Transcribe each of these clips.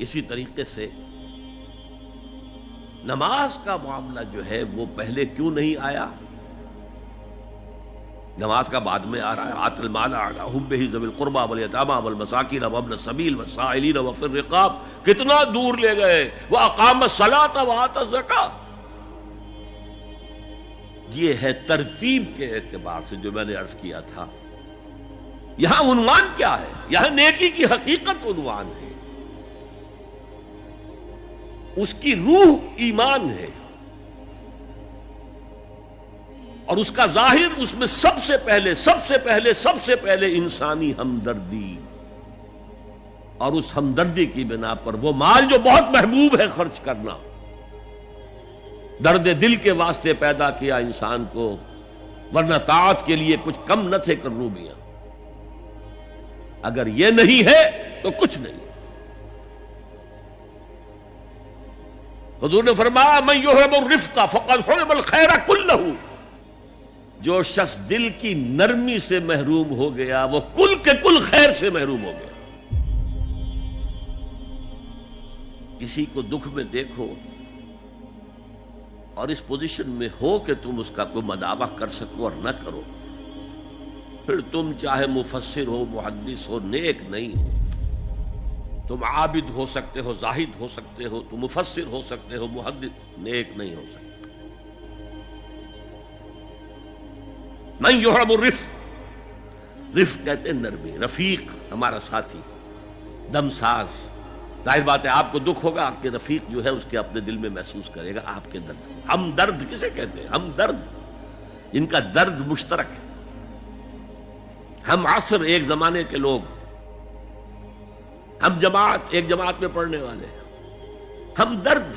اسی طریقے سے نماز کا معاملہ جو ہے وہ پہلے کیوں نہیں آیا؟ نماز کا بعد میں آ رہا ہے. آت المال علی حبہ ذوی القربى والیتامى والمساکین وابن السبیل والسائلین وفی الرقاب. کتنا دور لے گئے. واقام الصلاۃ وآتى الزکاۃ. یہ ہے ترتیب کے اعتبار سے جو میں نے عرض کیا تھا. یہاں عنوان کیا ہے؟ یہاں نیکی کی حقیقت عنوان ہے. اس کی روح ایمان ہے اور اس کا ظاہر اس میں سب سے پہلے انسانی ہمدردی، اور اس ہمدردی کی بنا پر وہ مال جو بہت محبوب ہے خرچ کرنا. درد دل کے واسطے پیدا کیا انسان کو، ورنہ طاعت کے لیے کچھ کم نہ تھے کروبیاں. اگر یہ نہیں ہے تو کچھ نہیں. حضور نے فرمایا من یحرم الرفق فقد حرم الخیر کلہ. جو شخص دل کی نرمی سے محروم ہو گیا وہ کل کے کل خیر سے محروم ہو گیا. کسی کو دکھ میں دیکھو اور اس پوزیشن میں ہو کہ تم اس کا کوئی مداوع کر سکو اور نہ کرو، پھر تم چاہے مفسر ہو، محدث ہو، نیک نہیں ہو. تم عابد ہو سکتے ہو، زاہد ہو سکتے ہو، تم مفسر ہو سکتے ہو، محدث، نیک نہیں ہو سکتے. من یحرم الرفق، رفق کہتے ہیں نرمی. رفیق ہمارا ساتھی، دمساز. ظاہر بات ہے آپ کو دکھ ہوگا، آپ کے رفیق جو ہے اس کے اپنے دل میں محسوس کرے گا آپ کے درد. ہمدرد کسے کہتے ہیں؟ ہمدرد جن کا درد مشترک ہے. ہم عصر ایک زمانے کے لوگ، ہم جماعت ایک جماعت میں پڑھنے والے، ہم درد.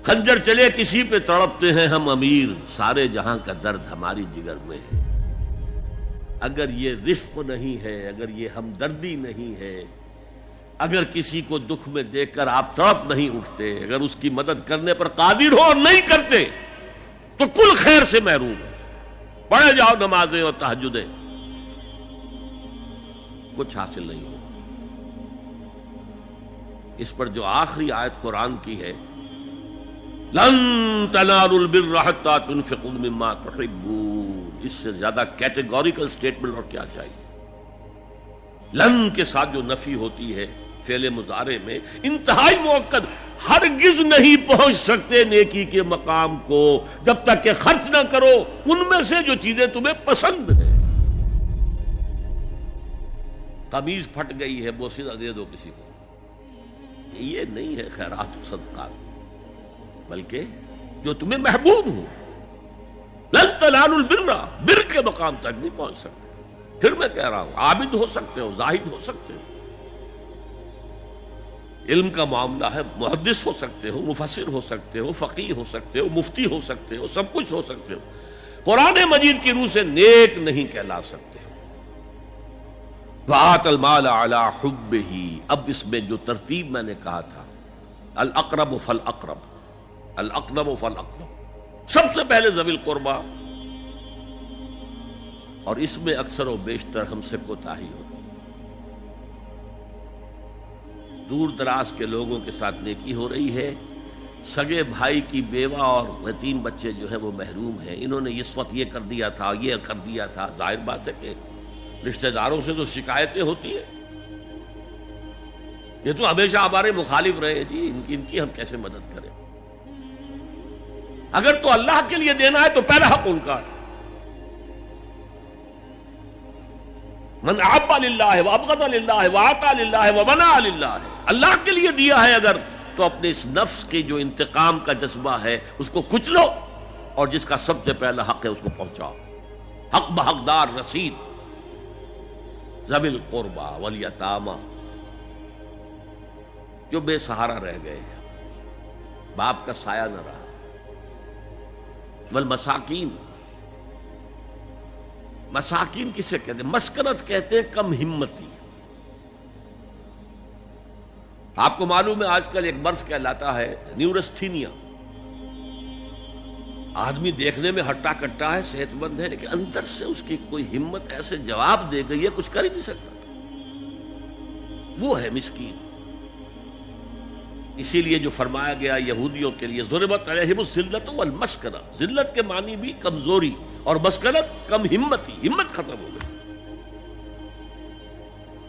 خنجر چلے کسی پہ تڑپتے ہیں ہم امیر، سارے جہاں کا درد ہماری جگر میں ہے. اگر یہ رفق نہیں ہے، اگر یہ ہمدردی نہیں ہے، اگر کسی کو دکھ میں دیکھ کر آپ تڑپ نہیں اٹھتے، اگر اس کی مدد کرنے پر قادر ہو اور نہیں کرتے تو کل خیر سے محروم ہے. پڑھے جاؤ نمازیں اور تہجدیں، کچھ حاصل نہیں ہو. اس پر جو آخری آیت قرآن کی ہے، لن تنالوا البر حتى تنفقوا مما تحبون، اس سے زیادہ کیٹیگوریکل سٹیٹمنٹ اور کیا چاہیے. لن کے ساتھ جو نفی ہوتی ہے فعل مضارع میں، انتہائی مؤکد. ہرگز نہیں پہنچ سکتے نیکی کے مقام کو جب تک کہ خرچ نہ کرو ان میں سے جو چیزیں تمہیں پسند ہیں. قمیض پھٹ گئی ہے، بوسیدہ دے دو کسی کو، یہ نہیں ہے خیرات و صدقات، بلکہ جو تمہیں محبوب ہو. لن تنالوا البر، بر کے مقام تک نہیں پہنچ سکتے. پھر میں کہہ رہا ہوں عابد ہو سکتے ہو، زاہد ہو سکتے ہو، علم کا معاملہ ہے، محدث ہو سکتے ہو، مفسر ہو سکتے ہو، فقیہ ہو سکتے ہو، مفتی ہو سکتے ہو، سب کچھ ہو سکتے ہو. قرآن مجید کی روح سے نیک نہیں کہلا سکتے. وآت المال علی حبہ. اب اس میں جو ترتیب میں نے کہا تھا، الاقرب فالاقرب، الاقرب فالاقرب، سب سے پہلے ذوی القربیٰ. اور اس میں اکثر و بیشتر ہم سے کوتاہی ہوتی. دور دراز کے لوگوں کے ساتھ نیکی ہو رہی ہے. سگے بھائی کی بیوہ اور یتیم بچے جو ہیں وہ محروم ہیں. انہوں نے اس وقت یہ کر دیا تھا، یہ کر دیا تھا. ظاہر بات ہے کہ رشتہ داروں سے تو شکایتیں ہوتی ہیں. یہ تو ہمیشہ ہمارے مخالف رہے جی، ان کی ہم کیسے مدد کریں. اگر تو اللہ کے لیے دینا ہے تو پہلا حق ان کا ہے. من احب للہ وابغض للہ واعطى للہ ومنع للہ. اللہ کے لیے دیا ہے اگر، تو اپنے اس نفس کی جو انتقام کا جذبہ ہے اس کو کچلو، اور جس کا سب سے پہلا حق ہے اس کو پہنچاؤ. حق بحقدار رسید. ذوی القربى والیتامى، جو بے سہارا رہ گئے، باپ کا سایہ نہ رہا. والمساکین، مساکین کسے کہتے ہیں؟ مسکنت کہتے ہیں کم ہمتی. آپ کو معلوم ہے آج کل ایک مرض کہلاتا ہے نیورستھینیا. آدمی دیکھنے میں ہٹا کٹا ہے، صحت مند ہے، لیکن اندر سے اس کی کوئی ہمت ایسے جواب دے گئی ہے کچھ کر ہی نہیں سکتا. وہ ہے مسکین. اسی لیے جو فرمایا گیا یہودیوں کے لیے ضربت علیہم الذلۃ والمسکنہ، ذلت کے معنی بھی کمزوری اور مسکنت کم ہمت، ہمت ختم ہو گئی.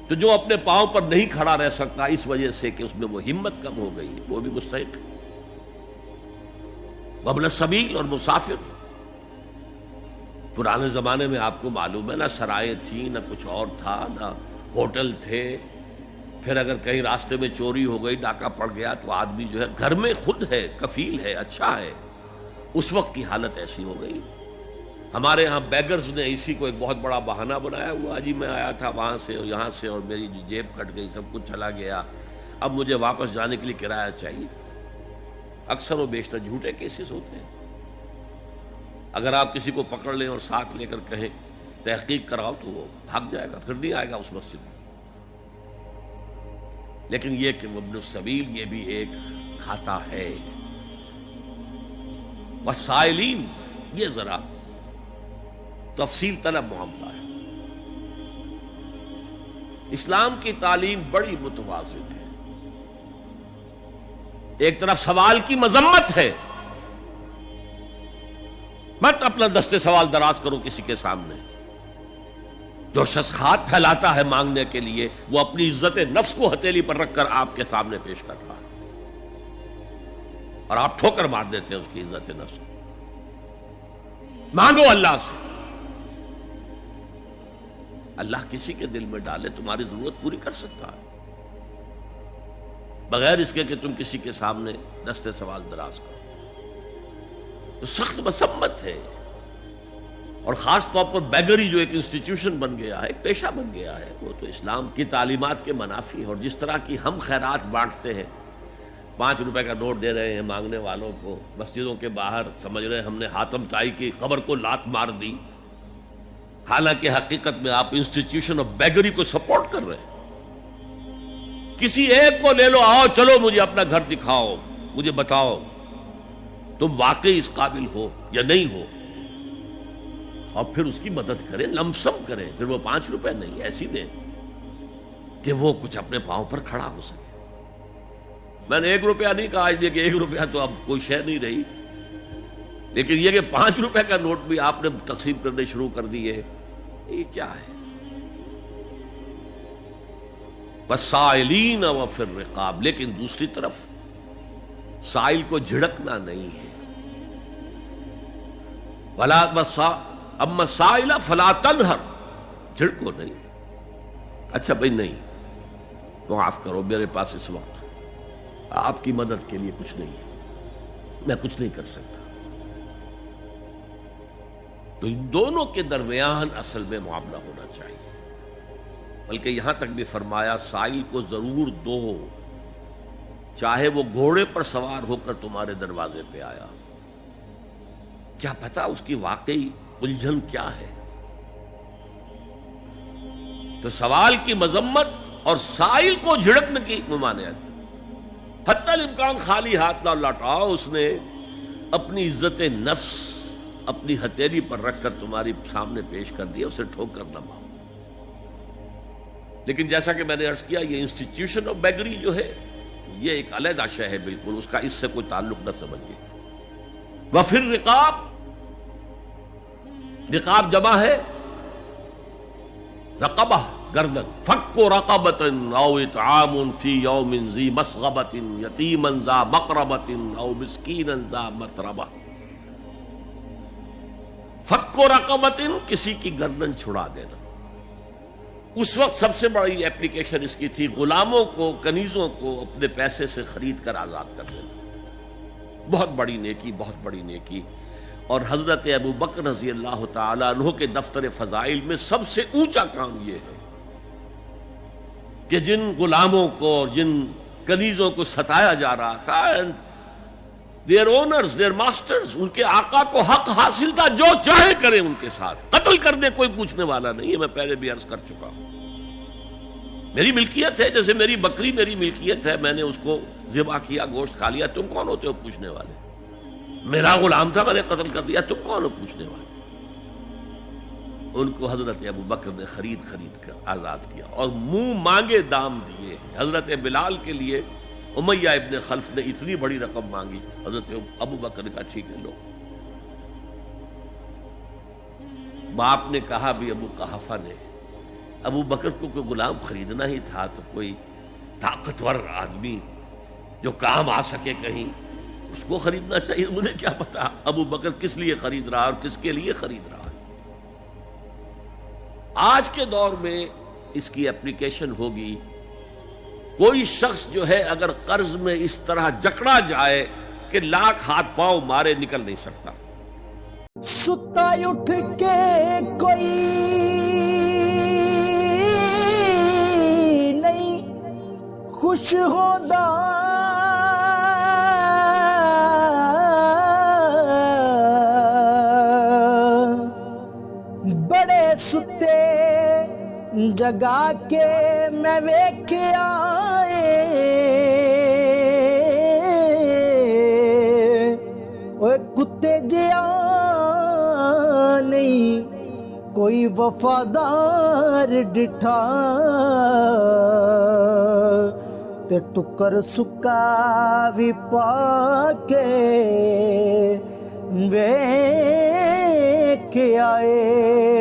تو جو اپنے پاؤں پر نہیں کھڑا رہ سکتا اس وجہ سے کہ اس میں وہ ہمت کم ہو گئی ہے، وہ بھی مستحق ہے. وابن السبیل اور مسافر. پرانے زمانے میں آپ کو معلوم ہے نہ سرائیں تھیں، نہ کچھ اور تھا، نہ ہوٹل تھے. پھر اگر کہیں راستے میں چوری ہو گئی، ڈاکہ پڑ گیا، تو آدمی جو ہے گھر میں خود ہے، کفیل ہے، اچھا ہے. اس وقت کی حالت ایسی ہو گئی. ہمارے ہاں بیگرز نے اسی کو ایک بہت بڑا بہانہ بنایا ہوا، جی میں آیا تھا وہاں سے اور یہاں سے اور میری جیب کٹ گئی، سب کچھ چلا گیا، اب مجھے واپس جانے کے لیے کرایہ چاہیے. اکثر و بیشتر جھوٹے کیسز ہوتے ہیں. اگر آپ کسی کو پکڑ لیں اور ساتھ لے کر کہیں تحقیق کراؤ تو وہ بھاگ جائے گا، پھر نہیں آئے گا اس مسجد میں. لیکن یہ کہ ابن السبیل یہ بھی ایک کھاتا ہے. والسائلین، یہ ذرا تفصیل طلب معاملہ ہے. اسلام کی تعلیم بڑی متوازن ہے. ایک طرف سوال کی مذمت ہے، مت اپنا دستے سوال دراز کرو کسی کے سامنے. جو شخص ہاتھ پھیلاتا ہے مانگنے کے لیے، وہ اپنی عزت نفس کو ہتھیلی پر رکھ کر آپ کے سامنے پیش کر رہا ہے، اور آپ ٹھوکر مار دیتے ہیں اس کی عزت نفس کو. مانگو اللہ سے. اللہ کسی کے دل میں ڈالے تمہاری ضرورت پوری کر سکتا ہے، بغیر اس کے کہ تم کسی کے سامنے دستے سوال دراز کرو. تو سخت مذمت ہے. اور خاص طور پر بیگری جو ایک انسٹیٹیوشن بن گیا ہے، ایک پیشہ بن گیا ہے، وہ تو اسلام کی تعلیمات کے منافی ہے. اور جس طرح کی ہم خیرات بانٹتے ہیں، 5 روپے کا نوٹ دے رہے ہیں مانگنے والوں کو مسجدوں کے باہر، سمجھ رہے ہیں ہم نے حاتم طائی کی خبر کو لات مار دی، حالانکہ حقیقت میں آپ انسٹیٹیوشن آف بیگری کو سپورٹ کر رہے ہیں. کسی ایک کو لے لو، آؤ چلو مجھے اپنا گھر دکھاؤ، مجھے بتاؤ تم واقعی اس قابل ہو یا نہیں ہو، اور پھر اس کی مدد کریں، لمسم کریں. پھر وہ 5 روپے نہیں ایسی دیں کہ وہ کچھ اپنے پاؤں پر کھڑا ہو سکے. میں نے 1 روپیہ نہیں کہا، آج دیکھیں 1 روپیہ تو اب کوئی شے نہیں رہی، لیکن یہ کہ 5 روپے کا نوٹ بھی آپ نے تقسیم کرنے شروع کر دیے، یہ کیا ہے؟ والسائلین وفی الرقاب. لیکن دوسری طرف سائل کو جھڑکنا نہیں ہے. اما السائل فلا تنہر، جھڑکو نہیں. اچھا بھائی نہیں، معاف کرو، میرے پاس اس وقت آپ کی مدد کے لیے کچھ نہیں ہے، میں کچھ نہیں کر سکتا. تو ان دونوں کے درمیان اصل میں معاملہ ہونا چاہیے. بلکہ یہاں تک بھی فرمایا سائل کو ضرور دو، چاہے وہ گھوڑے پر سوار ہو کر تمہارے دروازے پہ آیا. کیا پتا اس کی واقعی الجھن کیا ہے. تو سوال کی مذمت اور سائل کو جھڑکنے کی ممانعت. حتی الامکان خالی ہاتھ نہ لوٹاؤ. اس نے اپنی عزت نفس اپنی ہتھیلی پر رکھ کر تمہاری سامنے پیش کر دیا، اسے ٹھوکر نہ مارو. لیکن جیسا کہ میں نے عرض کیا، یہ انسٹیٹیوشن آف بیگری جو ہے یہ ایک علیحدہ شے ہے بالکل، اس کا اس سے کوئی تعلق نہ سمجھیے. وفی الرقاب، رقاب جمع ہے رقبہ، گردن. فک رقبۃ او اطعام فی یوم ذی مسغبۃ یتیما ذا مقربۃ او مسکینا ذا متربہ. فک رقبۃ، کسی کی گردن چھڑا دینا. اس وقت سب سے بڑی اپلیکیشن اس کی تھی غلاموں کو، کنیزوں کو اپنے پیسے سے خرید کر آزاد کر دینا. بہت بڑی نیکی، بہت بڑی نیکی. اور حضرت ابو بکر رضی اللہ تعالیٰ عنہ کے دفتر فضائل میں سب سے اونچا کام یہ ہے کہ جن غلاموں کو اور جن کنیزوں کو ستایا جا رہا تھا، دیئر اونرز، دیئر ماسٹرز، ان کے آقا کو حق حاصل تھا، جو چاہے کریں ان کے ساتھ، قتل کر دے، کوئی پوچھنے والا نہیں ہے. میں پہلے بھی عرض کر چکا ہوں، میری ملکیت ہے، جیسے میری بکری میری ملکیت ہے، میں نے اس کو ذبح کیا، گوشت کھا لیا، تم کون ہوتے ہو پوچھنے والے؟ میرا غلام تھا، میں نے قتل کر دیا، تم کون ہو پوچھنے والے؟ ان کو حضرت ابو بکر نے خرید کر آزاد کیا اور منہ مانگے دام دیے. حضرت بلال کے لیے امیہ ابن خلف نے اتنی بڑی رقم مانگی, حضرت ابو بکر نے کہا ٹھیک ہے لو. باپ نے کہا بھی ابو قحافہ نے, ابو بکر کو کوئی غلام خریدنا ہی تھا تو کوئی طاقتور آدمی جو کام آ سکے کہیں اس کو خریدنا چاہیے. مجھے کیا پتا ابو بکر کس لیے خرید رہا اور کس کے لیے خرید رہا. آج کے دور میں اس کی اپلیکیشن ہوگی. کوئی شخص جو ہے اگر قرض میں اس طرح جکڑا جائے کہ لاکھ ہاتھ پاؤں مارے نکل نہیں سکتا. ستا اٹھ کے کوئی نہیں خوش ہوتا, بڑے ستے جگا کے میں ویکھیا کتے جیا نہیں کوئی وفادار ڈٹھا, تے ٹکر سکا بھی پا کے ویکھ آئے.